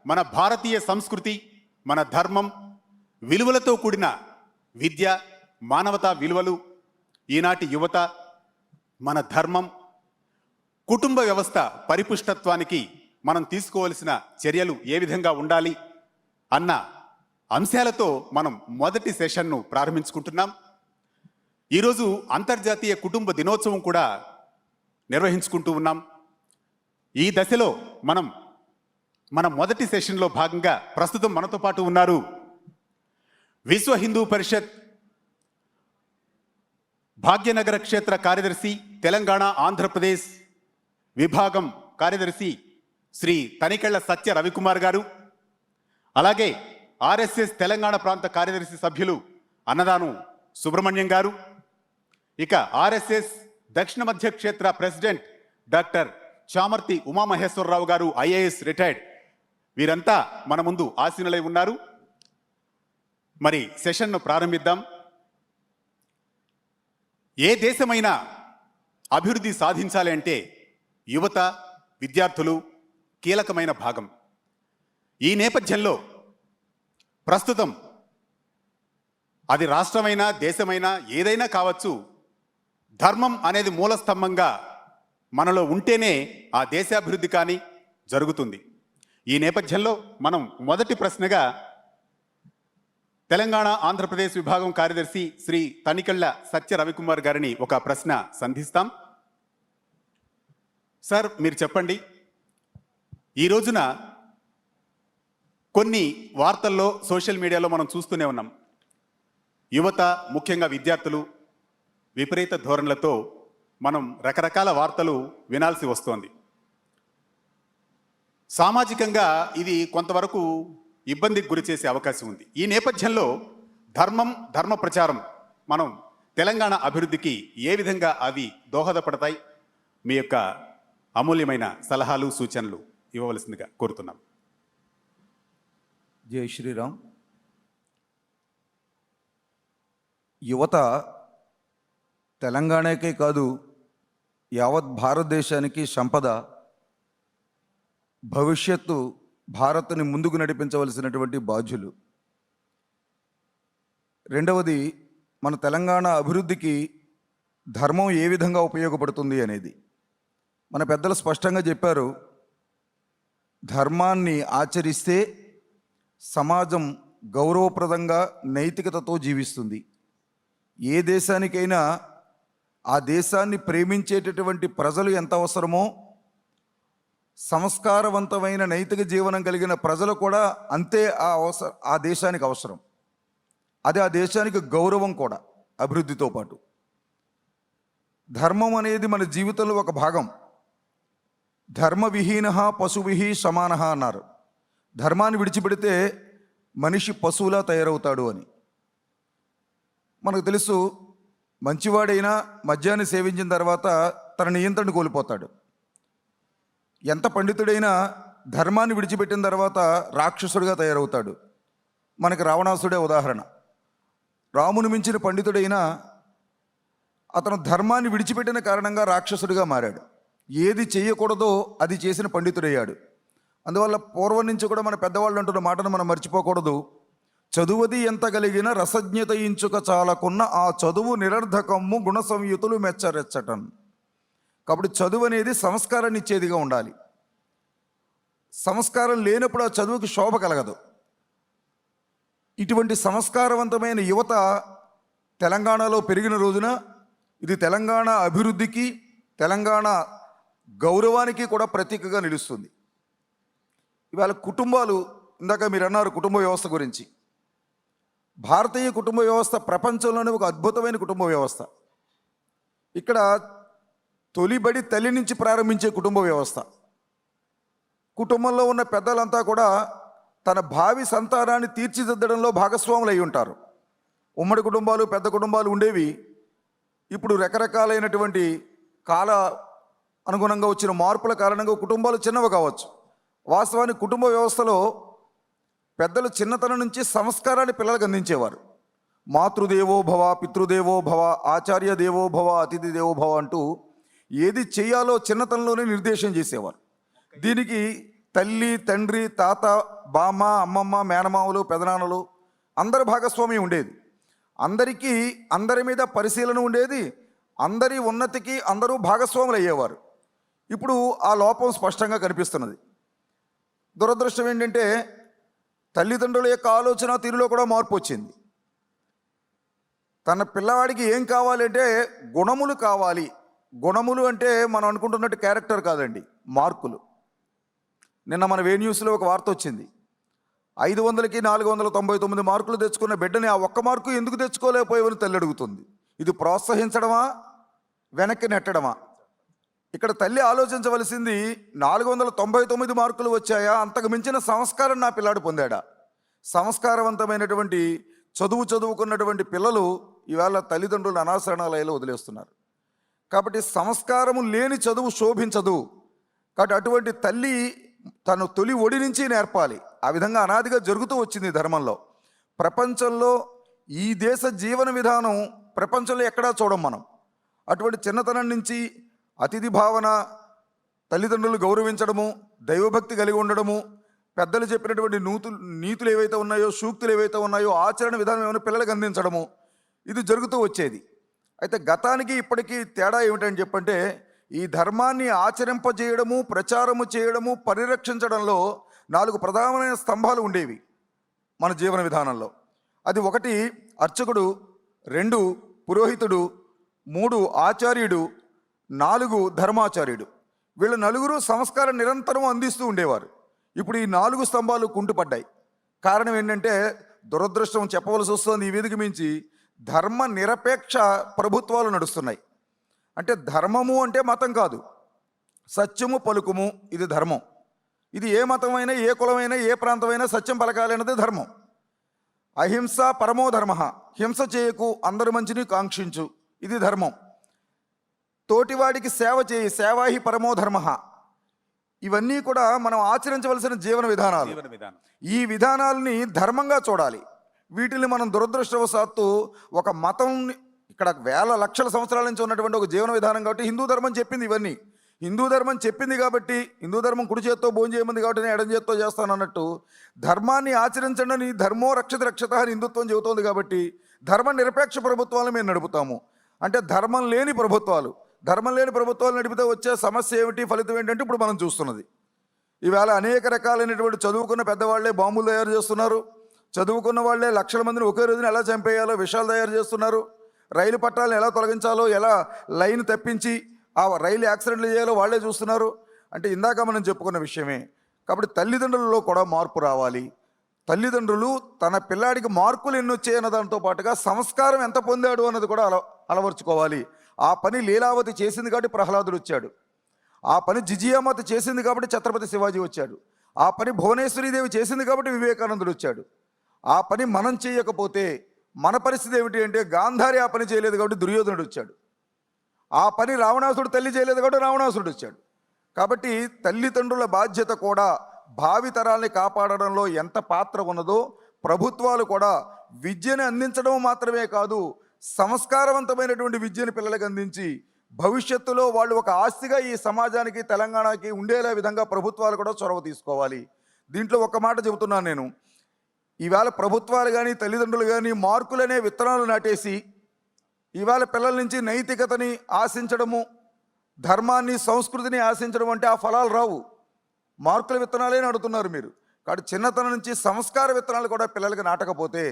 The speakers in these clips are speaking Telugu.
మన భారతీయ సంస్కృతి, మన ధర్మం, విలువలతో కూడిన విద్య, మానవతా విలువలు, ఈనాటి యువత, మన ధర్మం, కుటుంబ వ్యవస్థ పరిపుష్టత్వానికి మనం తీసుకోవలసిన చర్యలు ఏ విధంగా ఉండాలి అన్న అంశాలతో మనం మొదటి సెషన్ను ప్రారంభించుకుంటున్నాం. ఈరోజు అంతర్జాతీయ కుటుంబ దినోత్సవం కూడా నిర్వహించుకుంటూ ఉన్నాం. ఈ దశలో మన మొదటి సెషన్లో భాగంగా ప్రస్తుతం మనతో పాటు ఉన్నారు విశ్వ హిందూ పరిషత్ భాగ్యనగర క్షేత్ర కార్యదర్శి, తెలంగాణ ఆంధ్రప్రదేశ్ విభాగం కార్యదర్శి శ్రీ తనికెళ్ల సత్య రవికుమార్ గారు, అలాగే ఆర్ఎస్ఎస్ తెలంగాణ ప్రాంత కార్యదర్శి సభ్యులు అన్నదాను సుబ్రహ్మణ్యం గారు, ఇక ఆర్ఎస్ఎస్ దక్షిణ మధ్య క్షేత్ర ప్రెసిడెంట్ డాక్టర్ చామర్తి ఉమామహేశ్వరరావు గారు, ఐఏఎస్ రిటైర్డ్, వీరంతా మన ముందు ఆసీనులై ఉన్నారు. మరి సెషన్ను ప్రారంభిద్దాం. ఏ దేశమైనా అభివృద్ధి సాధించాలి అంటే యువత, విద్యార్థులు కీలకమైన భాగం. ఈ నేపథ్యంలో ప్రస్తుతం అది రాష్ట్రమైనా దేశమైనా ఏదైనా కావచ్చు, ధర్మం అనేది మూలస్తంభంగా మనలో ఉంటేనే ఆ దేశాభివృద్ధి కానీ జరుగుతుంది. ఈ నేపథ్యంలో మనం మొదటి ప్రశ్నగా తెలంగాణ ఆంధ్రప్రదేశ్ విభాగం కార్యదర్శి శ్రీ తనికెళ్ల సత్య రవికుమార్ గారిని ఒక ప్రశ్న సంధిస్తాం. సార్, మీరు చెప్పండి, ఈ రోజున కొన్ని వార్తల్లో, సోషల్ మీడియాలో మనం చూస్తూనే ఉన్నాం, యువత, ముఖ్యంగా విద్యార్థులు విపరీత ధోరణులతో మనం రకరకాల వార్తలు వినాల్సి వస్తోంది. సామాజికంగా ఇది కొంతవరకు ఇబ్బందికి గురి చేసే అవకాశం ఉంది. ఈ నేపథ్యంలో ధర్మ ప్రచారం మనం తెలంగాణ అభివృద్ధికి ఏ విధంగా అవి దోహదపడతాయి? మీ యొక్క అమూల్యమైన సలహాలు, సూచనలు ఇవ్వవలసిందిగా కోరుతున్నాం. జై శ్రీరామ్. యువత తెలంగాణకే కాదు, యావత్ భారతదేశానికి సంపద. భవిష్యత్తు భారత్ని ముందుకు నడిపించవలసినటువంటి బాధ్యులు. రెండవది, మన తెలంగాణ అభివృద్ధికి ధర్మం ఏ విధంగా ఉపయోగపడుతుంది అనేది మన పెద్దలు స్పష్టంగా చెప్పారు. ధర్మాన్ని ఆచరిస్తే సమాజం గౌరవప్రదంగా నైతికతతో జీవిస్తుంది. ఏ దేశానికైనా ఆ దేశాన్ని ప్రేమించేటటువంటి ప్రజలు ఎంత అవసరమో, సంస్కారవంతమైన నైతిక జీవనం కలిగిన ప్రజలు కూడా అంతే ఆ దేశానికి అవసరం. అది ఆ దేశానికి గౌరవం కూడా, అభివృద్ధితో పాటు. ధర్మం అనేది మన జీవితంలో ఒక భాగం. ధర్మవిహీన పశువిహి సమాన అన్నారు. ధర్మాన్ని విడిచిపెడితే మనిషి పశువులా తయారవుతాడు అని. మనకు తెలుసు, మంచివాడైనా మద్యాన్ని సేవించిన తర్వాత తన నియంత్రణ కోల్పోతాడు. ఎంత పండితుడైనా ధర్మాన్ని విడిచిపెట్టిన తర్వాత రాక్షసుడిగా తయారవుతాడు. మనకి రావణాసుడే ఉదాహరణ. రాముని మించిన పండితుడైనా అతను ధర్మాన్ని విడిచిపెట్టిన కారణంగా రాక్షసుడిగా మారాడు. ఏది చేయకూడదో అది చేసిన పండితుడయ్యాడు. అందువల్ల పూర్వం నుంచి కూడా మన పెద్దవాళ్ళు అంటున్న మాటను మనం మర్చిపోకూడదు. చదువది ఎంత కలిగిన రసజ్ఞత ఇంచుక చాలకున్న ఆ చదువు నిరర్ధకమ్ము గుణ సంయుతులు మెచ్చరెచ్చటన్. కాబట్టి చదువు అనేది సంస్కారాన్ని ఇచ్చేదిగా ఉండాలి. సంస్కారం లేనప్పుడు ఆ చదువుకి శోభ కలగదు. ఇటువంటి సంస్కారవంతమైన యువత తెలంగాణలో పెరిగిన రోజున ఇది తెలంగాణ అభివృద్ధికి, తెలంగాణ గౌరవానికి కూడా ప్రతీకగా నిలుస్తుంది. ఇవాళ కుటుంబాలు, ఇందాక మీరు అన్నారు కుటుంబ వ్యవస్థ గురించి. భారతీయ కుటుంబ వ్యవస్థ ప్రపంచంలోనే ఒక అద్భుతమైన కుటుంబ వ్యవస్థ. ఇక్కడ తొలిబడి తల్లి నుంచి ప్రారంభించే కుటుంబ వ్యవస్థ. కుటుంబంలో ఉన్న పెద్దలంతా కూడా తన భావి సంతానాన్ని తీర్చిదిద్దడంలో భాగస్వాములు అయి ఉంటారు. ఉమ్మడి కుటుంబాలు, పెద్ద కుటుంబాలు ఉండేవి. ఇప్పుడు రకరకాలైనటువంటి కాల అనుగుణంగా వచ్చిన మార్పుల కారణంగా కుటుంబాలు చిన్నవి కావచ్చు. వాస్తవానికి కుటుంబ వ్యవస్థలో పెద్దలు చిన్నతనం నుంచి సంస్కారాన్ని పిల్లలకు అందించేవారు. మాతృదేవో భవ, పితృదేవో భవ, ఆచార్య దేవో భవ, అతిథి దేవో భవ అంటూ ఏది చేయాలో చిన్నతనంలోనే నిర్దేశం చేసేవారు. దీనికి తల్లి, తండ్రి, తాత, బామ్మ, అమ్మమ్మ, మేనమామలు, పెదనాన్నలు అందరి భాగస్వామ్యం ఉండేది. అందరి మీద పరిశీలన ఉండేది. అందరి ఉన్నతికి అందరూ భాగస్వాములు అయ్యేవారు. ఇప్పుడు ఆ లోపం స్పష్టంగా కనిపిస్తున్నది. దురదృష్టం ఏంటంటే తల్లిదండ్రుల యొక్క ఆలోచన తీరులో కూడా మార్పు వచ్చింది. తన పిల్లవాడికి ఏం కావాలంటే గుణములు కావాలి. గుణములు అంటే మనం అనుకుంటున్నట్టు క్యారెక్టర్ కాదండి, మార్కులు. నిన్న మన న్యూస్లో ఒక వార్త వచ్చింది. 500కి 499 మార్కులు తెచ్చుకున్న బిడ్డని ఆ ఒక్క మార్కు ఎందుకు తెచ్చుకోలేకపోయావని తల్లి అడుగుతుంది. ఇది ప్రోత్సహించడమా, వెనక్కి నెట్టడమా? ఇక్కడ తల్లి ఆలోచించవలసింది 499 మార్కులు వచ్చాయా, అంతకు మించిన సంస్కారం నా పిల్లాడు పొందాడా? సంస్కారవంతమైనటువంటి చదువుకున్నటువంటి పిల్లలు ఇవాళ తల్లిదండ్రులు అనాశరణాలయాలు వదిలేస్తున్నారు. కాబట్టి సంస్కారము లేని చదువు శోభించదు. కాబట్టి అటువంటి తల్లి తను తొలి ఒడి నుంచి నేర్పాలి. ఆ విధంగా అనాదిగా జరుగుతూ వచ్చింది ధర్మంలో. ప్రపంచంలో ఈ దేశ జీవన విధానం ప్రపంచంలో ఎక్కడా చూడం మనం. అటువంటి చిన్నతనం నుంచి అతిథి భావన, తల్లిదండ్రులు గౌరవించడము, దైవభక్తి కలిగి ఉండడము, పెద్దలు చెప్పినటువంటి నీతులు ఏవైతే ఉన్నాయో, సూక్తులు ఏవైతే ఉన్నాయో, ఆచరణ విధానం ఏమైనా పిల్లలకు అందించడము, ఇది జరుగుతూ వచ్చేది. అయితే గతానికి ఇప్పటికీ తేడా ఏమిటని చెప్పంటే, ఈ ధర్మాన్ని ఆచరింపజేయడము, ప్రచారము చేయడము, పరిరక్షించడంలో 4 ప్రధానమైన స్తంభాలు ఉండేవి మన జీవన విధానంలో. అది 1 అర్చకుడు, 2 పురోహితుడు, 3 ఆచార్యుడు, 4 ధర్మాచార్యుడు. వీళ్ళ నలుగురు సంస్కారం నిరంతరం అందిస్తూ ఉండేవారు. ఇప్పుడు ఈ 4 స్తంభాలు కుంటుపడ్డాయి. కారణం ఏంటంటే దురదృష్టం చెప్పవలసి వస్తుంది. ఈ వేదిక మించి ధర్మ నిరపేక్ష ప్రభుత్వాలు నడుస్తున్నాయి. అంటే ధర్మము అంటే మతం కాదు, సత్యము పలుకుము, ఇది ధర్మం. ఇది ఏ మతమైనా, ఏ కులమైనా, ఏ ప్రాంతమైనా సత్యం పలకాలి అన్నది ధర్మం. అహింస పరమో ధర్మ, హింస చేయకు, అందరి మంచిని కాంక్షించు, ఇది ధర్మం. తోటివాడికి సేవ చేయి, సేవాహి పరమో ధర్మ. ఇవన్నీ కూడా మనం ఆచరించవలసిన జీవన విధానాలు. ఈ విధానాలని ధర్మంగా చూడాలి. వీటిని మనం దురదృష్టవశాత్తు ఒక మతం, ఇక్కడ వేల లక్షల సంవత్సరాల నుంచి ఉన్నటువంటి ఒక జీవన విధానం కాబట్టి హిందూ ధర్మం చెప్పింది ఇవన్నీ. హిందూ ధర్మం చెప్పింది కాబట్టి, హిందూ ధర్మం కుడి చేత్తో భోజనం చేయమంది కాబట్టి నేను ఎడం చేత్తో చేస్తాను అన్నట్టు, ధర్మాన్ని ఆచరించండి అని ధర్మో రక్షిత రక్షత అని హిందుత్వం చెబుతోంది కాబట్టి ధర్మ నిరపేక్ష ప్రభుత్వాలను మేము నడుపుతాము. అంటే ధర్మం లేని ప్రభుత్వాలు నడిపితే వచ్చే సమస్య ఏమిటి, ఫలితం ఏంటంటే ఇప్పుడు మనం చూస్తున్నది. ఈవేళ అనేక రకాలైనటువంటి చదువుకున్న పెద్దవాళ్లే బాంబులు తయారు చేస్తున్నారు. చదువుకున్న వాళ్లే లక్షల మందిని ఒకే రోజున ఎలా చంపేయాలో విషయాలు తయారు చేస్తున్నారు. రైలు పట్టాలను ఎలా తొలగించాలో, ఎలా లైన్ తప్పించి ఆ రైలు యాక్సిడెంట్లు చేయాలో వాళ్ళే చూస్తున్నారు. అంటే ఇందాక మనం చెప్పుకున్న విషయమే. కాబట్టి తల్లిదండ్రులలో కూడా మార్పు రావాలి. తల్లిదండ్రులు తన పిల్లాడికి మార్కులు ఎన్ని వచ్చాయన్న దాంతో పాటుగా సంస్కారం ఎంత పొందాడు అన్నది కూడా అలవర్చుకోవాలి. ఆ పని లీలావతి చేసింది కాబట్టి ప్రహ్లాదుడు వచ్చాడు. ఆ పని జిజియామాత చేసింది కాబట్టి ఛత్రపతి శివాజీ వచ్చాడు. ఆ పని భువనేశ్వరీదేవి చేసింది కాబట్టి వివేకానందుడు వచ్చాడు. ఆ పని మనం చేయకపోతే మన పరిస్థితి ఏమిటి అంటే, గాంధారి ఆ పని చేయలేదు కాబట్టి దుర్యోధనుడు వచ్చాడు. ఆ పని రావణాసుడు తల్లి చేయలేదు కాబట్టి రావణాసుడు వచ్చాడు. కాబట్టి తల్లిదండ్రుల బాధ్యత కూడా భావి తరాల్ని కాపాడడంలో ఎంత పాత్ర ఉన్నదో, ప్రభుత్వాలు కూడా విద్యను అందించడం మాత్రమే కాదు, సంస్కారవంతమైనటువంటి విద్యను పిల్లలకు అందించి భవిష్యత్తులో వాళ్ళు ఒక ఆస్తిగా ఈ సమాజానికి, తెలంగాణకి ఉండేలా విధంగా ప్రభుత్వాలు కూడా చొరవ తీసుకోవాలి. దీంట్లో ఒక మాట చెబుతున్నాను నేను. ఈవేళ ప్రభుత్వాలు కానీ తల్లిదండ్రులు కానీ మార్కులనే విత్తనాలు నాటేసి ఇవాళ పిల్లల నుంచి నైతికతని ఆశించడము, ధర్మాన్ని, సంస్కృతిని ఆశించడం అంటే ఆ ఫలాలు రావు. మార్కుల విత్తనాలే నాటుతున్నారు మీరు. కాబట్టి చిన్నతనం నుంచి సంస్కార విత్తనాలు కూడా పిల్లలకి నాటకపోతే,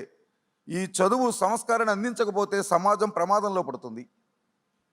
ఈ చదువు సంస్కారాన్ని అందించకపోతే సమాజం ప్రమాదంలో పడుతుంది.